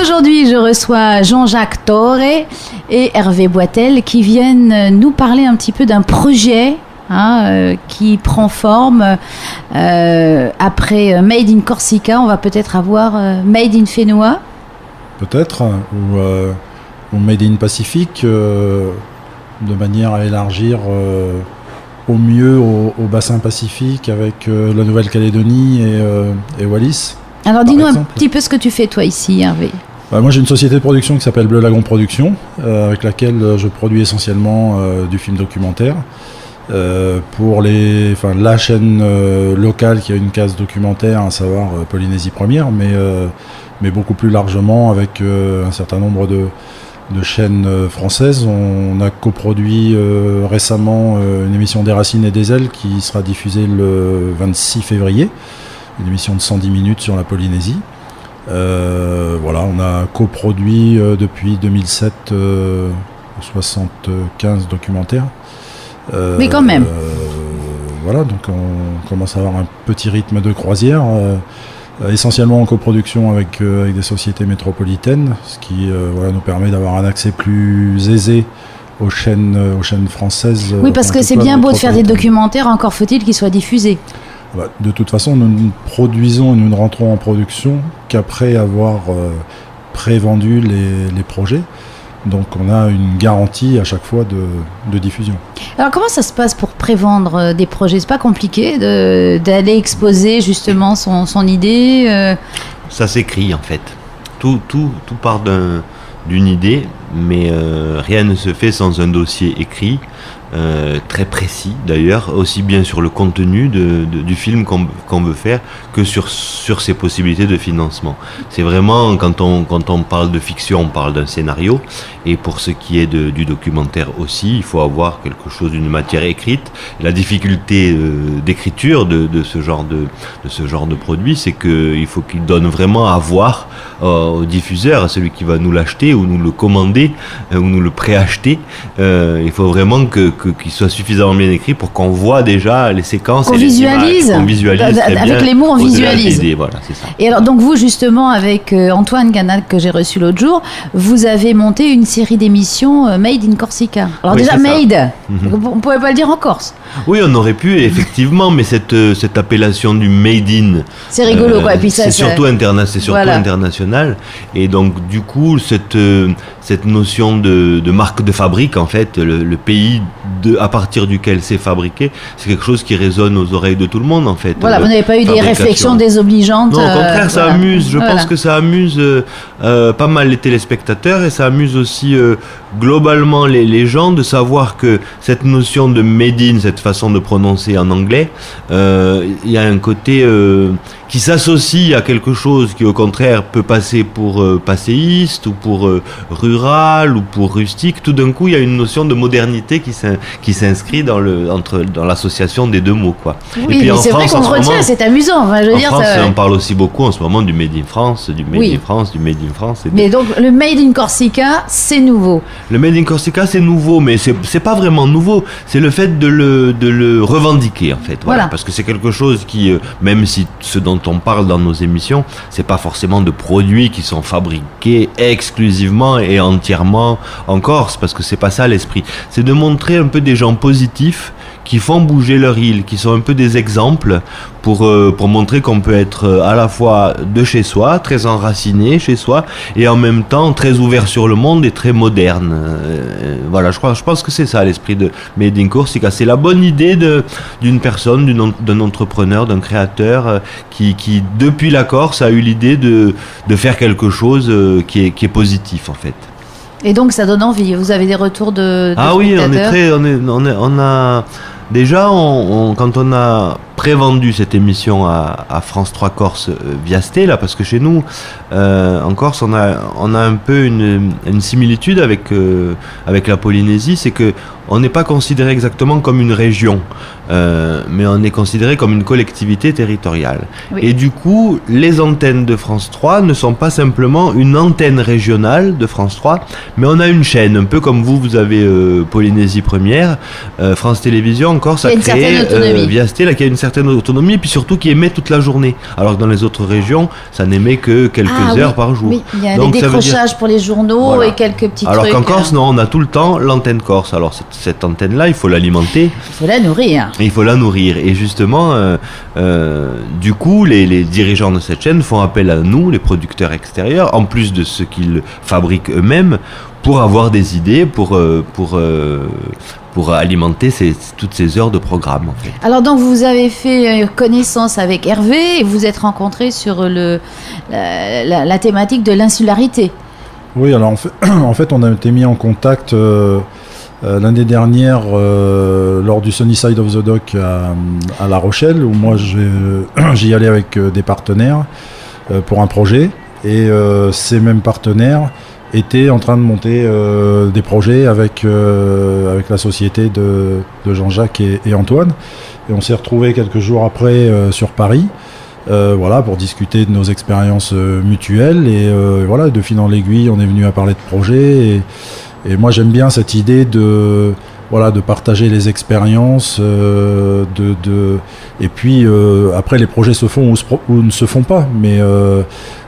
Aujourd'hui, je reçois Jean-Jacques Torre et Hervé Boitel qui viennent nous parler un petit peu d'un projet qui prend forme. Après Made in Corsica, on va peut-être avoir Made in Fénois. Peut-être, ou Made in Pacifique, de manière à élargir au mieux au bassin Pacifique avec la Nouvelle-Calédonie et Wallis. Alors dis-nous un petit peu ce que tu fais toi ici, Hervé. Moi j'ai une société de production qui s'appelle Bleu Lagon Production, avec laquelle je produis essentiellement du film documentaire pour la chaîne locale qui a une case documentaire, à savoir Polynésie Première, mais beaucoup plus largement avec un certain nombre de chaînes françaises. On a coproduit récemment une émission des Racines et des Ailes qui sera diffusée le 26 février, une émission de 110 minutes sur la Polynésie. On a coproduit depuis 2007 75 documentaires. Mais quand même. Donc on commence à avoir un petit rythme de croisière. Essentiellement en coproduction avec des sociétés métropolitaines, ce qui nous permet d'avoir un accès plus aisé aux chaînes françaises. Oui, parce que c'est bien beau de faire des documentaires, encore faut-il qu'ils soient diffusés. De toute façon, nous ne produisons et nous ne rentrons en production qu'après avoir pré-vendu les projets. Donc on a une garantie à chaque fois de diffusion. Alors comment ça se passe pour prévendre des projets ? C'est pas compliqué d'aller exposer justement son idée Ça s'écrit en fait. Tout part d'une idée, mais rien ne se fait sans un dossier écrit. Très précis d'ailleurs, aussi bien sur le contenu du film qu'on veut faire que sur ses possibilités de financement. C'est vraiment, quand on parle de fiction, on parle d'un scénario, et pour ce qui est du documentaire aussi, il faut avoir quelque chose d'une matière écrite. La difficulté d'écriture de ce genre de produit, c'est qu'il faut qu'il donne vraiment à voir au diffuseur, à celui qui va nous l'acheter ou nous le commander ou nous le préacheter. Il faut vraiment qu'il soit suffisamment bien écrit pour qu'on voit déjà les séquences et les images, qu'on visualise avec les mots on visualise. Voilà, c'est ça. Et alors donc vous justement avec Antoine Ganac que j'ai reçu l'autre jour, vous avez monté une série d'émissions Made in Corsica. Alors déjà Made, on pouvait pas le dire en Corse. Oui, on aurait pu effectivement, mais cette appellation du Made in, c'est rigolo quoi. Et puis c'est surtout international, et donc du coup cette notion de marque de fabrique, en fait, le pays à partir duquel c'est fabriqué, c'est quelque chose qui résonne aux oreilles de tout le monde, en fait. Voilà, vous n'avez pas eu des réflexions désobligeantes. Non, au contraire, ça amuse. Je pense que ça amuse pas mal les téléspectateurs, et ça amuse aussi globalement les gens de savoir que cette notion de made in, cette façon de prononcer en anglais, il y a un côté qui s'associe à quelque chose qui au contraire peut passer pour passéiste ou pour rural ou pour rustique. Tout d'un coup, il y a une notion de modernité qui s'inscrit dans l'association des deux mots, quoi. Oui, et puis mais c'est vrai qu'on retient, c'est amusant. Enfin, en France, on parle aussi beaucoup en ce moment du Made in France, du Made in France, du Made in France. Mais donc le Made in Corsica, c'est nouveau. Le Made in Corsica, c'est nouveau, mais c'est pas vraiment nouveau. C'est le fait de le revendiquer, en fait. Voilà. Parce que c'est quelque chose qui, même si ce dont on parle dans nos émissions, c'est pas forcément de produits qui sont fabriqués exclusivement et entièrement en Corse, parce que c'est pas ça l'esprit. C'est de montrer un peu des gens positifs qui font bouger leur île, qui sont un peu des exemples pour montrer qu'on peut être à la fois de chez soi, très enraciné chez soi, et en même temps très ouvert sur le monde et très moderne. Voilà, je pense que c'est ça l'esprit de Made in Corsica. C'est la bonne idée d'une personne, d'un entrepreneur, d'un créateur qui depuis la Corse a eu l'idée de faire quelque chose qui est positif, en fait. Et donc ça donne envie. Vous avez des retours de oui, on a déjà quand on a prévendu cette émission à France 3 Corse via Stella, parce que chez nous en Corse on a un peu une similitude avec la Polynésie, c'est que on n'est pas considéré exactement comme une région, mais on est considéré comme une collectivité territoriale. Oui. Et du coup, les antennes de France 3 ne sont pas simplement une antenne régionale de France 3, mais on a une chaîne, un peu comme vous avez Polynésie Première, France Télévisions en Corse a créé via Stella, qui a une certaine certaine autonomie, et puis surtout qui émet toute la journée. Alors que dans les autres régions, ça n'émet que quelques heures par jour. Oui, il y a des décrochages pour les journaux et quelques petits trucs. Alors qu'en Corse, non, on a tout le temps l'antenne Corse. Alors cette antenne-là, il faut l'alimenter. Il faut la nourrir. Il faut la nourrir. Et justement, du coup, les dirigeants de cette chaîne font appel à nous, les producteurs extérieurs, en plus de ce qu'ils fabriquent eux-mêmes, pour avoir des idées, pour alimenter toutes ces heures de programme. En fait. Alors donc vous avez fait connaissance avec Hervé et vous êtes rencontrés sur la thématique de l'insularité. Oui, alors en fait on a été mis en contact l'année dernière lors du Sunny Side of the Dock à La Rochelle, où moi j'y allais avec des partenaires pour un projet, et ces mêmes partenaires étaient en train de monter des projets avec la société de Jean-Jacques et Antoine. Et on s'est retrouvés quelques jours après sur Paris, pour discuter de nos expériences mutuelles. Et voilà, de fil en aiguille, on est venu à parler de projets. Et moi, j'aime bien cette idée de partager les expériences, et puis après les projets se font ou ne se font pas,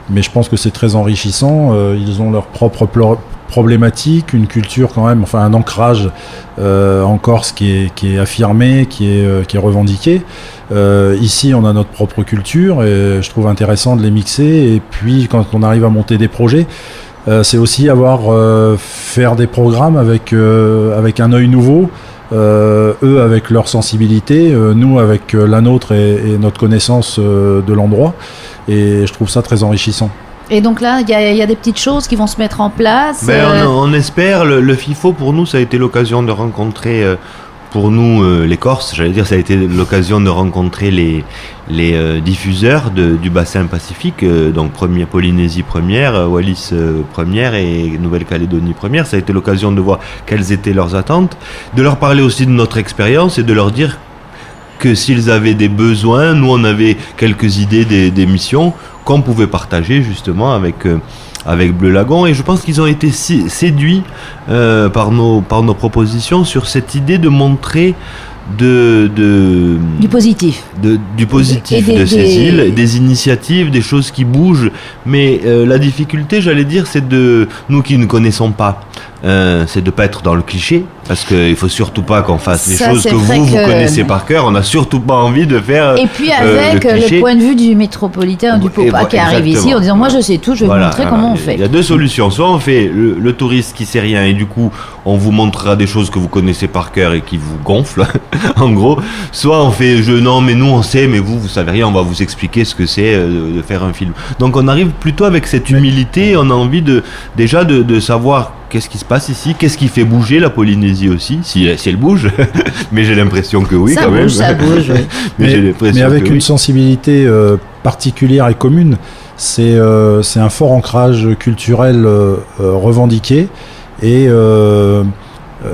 mais je pense que c'est très enrichissant. Ils ont leur propre problématique, une culture quand même, enfin un ancrage en Corse qui est affirmé, qui est revendiqué. Ici, on a notre propre culture et je trouve intéressant de les mixer. Et puis, quand on arrive à monter des projets, c'est aussi faire des programmes avec un œil nouveau. Eux avec leur sensibilité, nous avec la nôtre et notre connaissance de l'endroit, et je trouve ça très enrichissant. Et donc là, il y a des petites choses qui vont se mettre en place. On espère. Le FIFO pour nous, ça a été l'occasion de rencontrer, pour nous les Corses, j'allais dire, ça a été l'occasion de rencontrer les diffuseurs du bassin Pacifique, donc Polynésie première, Wallis première et Nouvelle-Calédonie première. Ça a été l'occasion de voir quelles étaient leurs attentes, de leur parler aussi de notre expérience et de leur dire que s'ils avaient des besoins, nous on avait quelques idées d'émissions qu'on pouvait partager justement avec Bleu Lagon, et je pense qu'ils ont été séduits par nos propositions sur cette idée de montrer du positif, du positif de ces îles, des initiatives, des choses qui bougent. Mais la difficulté, j'allais dire, c'est de nous qui ne connaissons pas, c'est de pas être dans le cliché, parce qu'il faut surtout pas qu'on fasse les choses que vous connaissez par cœur. On n'a surtout pas envie de faire. Et puis avec le point de vue du métropolitain, du Popa qui arrive ici, en disant moi je sais tout, je vais vous montrer comment on fait. Il y a deux solutions. Soit on fait le touriste qui sait rien et du coup on vous montrera des choses que vous connaissez par cœur et qui vous gonflent, en gros. Soit on fait non mais nous on sait, mais vous savez rien, on va vous expliquer ce que c'est de faire un film. Donc on arrive plutôt avec cette humilité. On a envie déjà de savoir qu'est-ce qui se passe ici, qu'est-ce qui fait bouger la Polynésie aussi, si elle bouge, mais j'ai l'impression que oui, quand même. Ça bouge, oui. mais avec une sensibilité particulière et commune, c'est un fort ancrage culturel revendiqué, et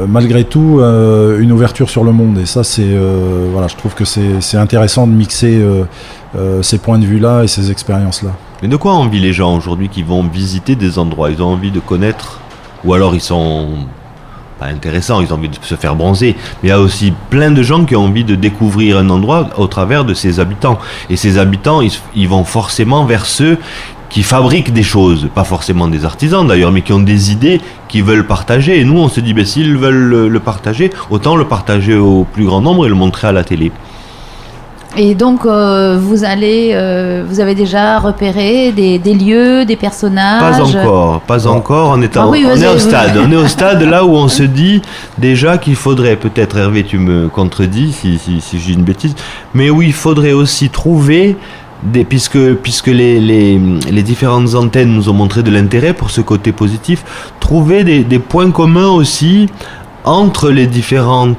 malgré tout une ouverture sur le monde. Et ça, je trouve que c'est intéressant de mixer ces points de vue-là et ces expériences-là. Mais de quoi ont envie les gens aujourd'hui qui vont visiter des endroits? Ils ont envie de connaître, ou alors ils sont pas intéressants, ils ont envie de se faire bronzer. Mais il y a aussi plein de gens qui ont envie de découvrir un endroit au travers de ses habitants. Et ces habitants, ils vont forcément vers ceux qui fabriquent des choses, pas forcément des artisans d'ailleurs, mais qui ont des idées qu'ils veulent partager. Et nous, on se dit, s'ils veulent le partager, autant le partager au plus grand nombre et le montrer à la télé. Et donc, vous avez déjà repéré des lieux, des personnages? Pas encore. On est au stade. On est au stade là où on se dit déjà qu'il faudrait, peut-être Hervé, tu me contredis si je dis une bêtise, mais oui, il faudrait aussi trouver puisque les différentes antennes nous ont montré de l'intérêt pour ce côté positif, trouver des points communs aussi entre les différentes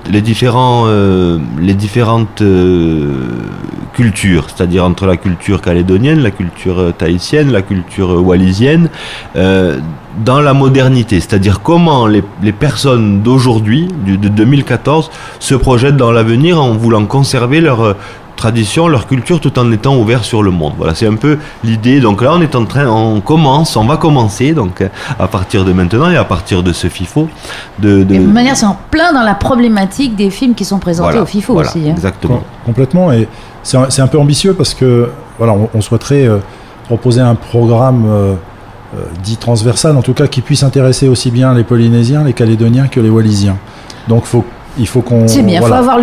cultures, c'est-à-dire entre la culture calédonienne, la culture tahitienne, la culture wallisienne, dans la modernité, c'est-à-dire comment les personnes d'aujourd'hui, de 2014, se projettent dans l'avenir en voulant conserver tradition, leur culture, tout en étant ouvert sur le monde. Voilà, c'est un peu l'idée. Donc là, on va commencer, donc à partir de maintenant et à partir de ce FIFO. De manière, c'est en plein dans la problématique des films qui sont présentés au FIFO aussi. Hein. Exactement. Complètement. Et c'est un peu ambitieux parce que voilà, on souhaiterait proposer un programme dit transversal, en tout cas qui puisse intéresser aussi bien les Polynésiens, les Calédoniens que les Wallisiens. Donc il faut qu'on... C'est bien, il faut avoir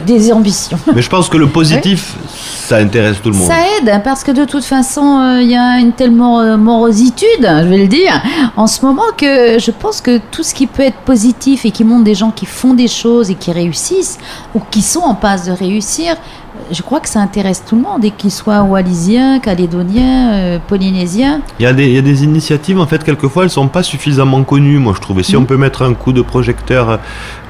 des ambitions. Mais je pense que le positif, ça intéresse tout le monde. Ça aide, parce que de toute façon, il y a une telle morositude, je vais le dire, en ce moment, que je pense que tout ce qui peut être positif et qui montre des gens qui font des choses et qui réussissent, ou qui sont en passe de réussir, je crois que ça intéresse tout le monde, et qu'ils soient wallisiens, calédoniens, polynésiens. Il y a des initiatives, en fait, quelquefois, elles ne sont pas suffisamment connues, moi je trouve. Et si on peut mettre un coup de projecteur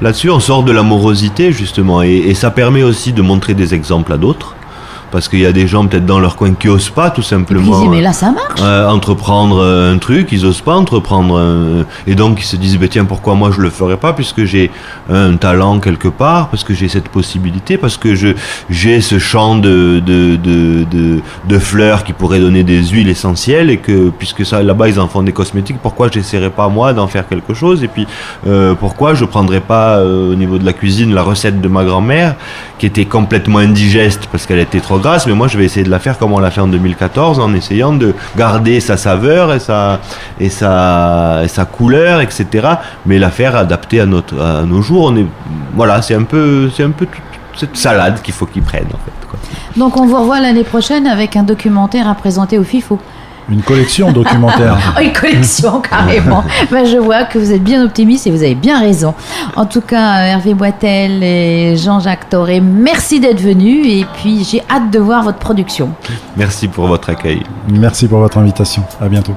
là-dessus, on sort de la morosité, justement. Et ça permet aussi de montrer des exemples à d'autres. Parce qu'il y a des gens peut-être dans leur coin qui n'osent pas tout simplement mais là ça marche. Entreprendre un truc, ils n'osent pas entreprendre et donc ils se disent tiens, pourquoi moi je le ferais pas, puisque j'ai un talent quelque part, parce que j'ai cette possibilité, parce que j'ai ce champ de fleurs qui pourrait donner des huiles essentielles, et que puisque ça là-bas ils en font des cosmétiques, pourquoi j'essaierais pas moi d'en faire quelque chose, et puis pourquoi je prendrais pas au niveau de la cuisine la recette de ma grand-mère qui était complètement indigeste parce qu'elle était trop grasse, mais moi je vais essayer de la faire comme on l'a fait en 2014, en essayant de garder sa saveur et sa couleur, etc., mais la faire adaptée à nos jours. C'est un peu toute cette salade qu'il faut qu'ils prennent, en fait, quoi. Donc on vous revoit l'année prochaine avec un documentaire à présenter au FIFO. Une collection documentaire. Une collection, carrément. Je vois que vous êtes bien optimiste et vous avez bien raison. En tout cas, Hervé Boitel et Jean-Jacques Thoré, merci d'être venus, et puis j'ai hâte de voir votre production. Merci pour votre accueil. Merci pour votre invitation. À bientôt.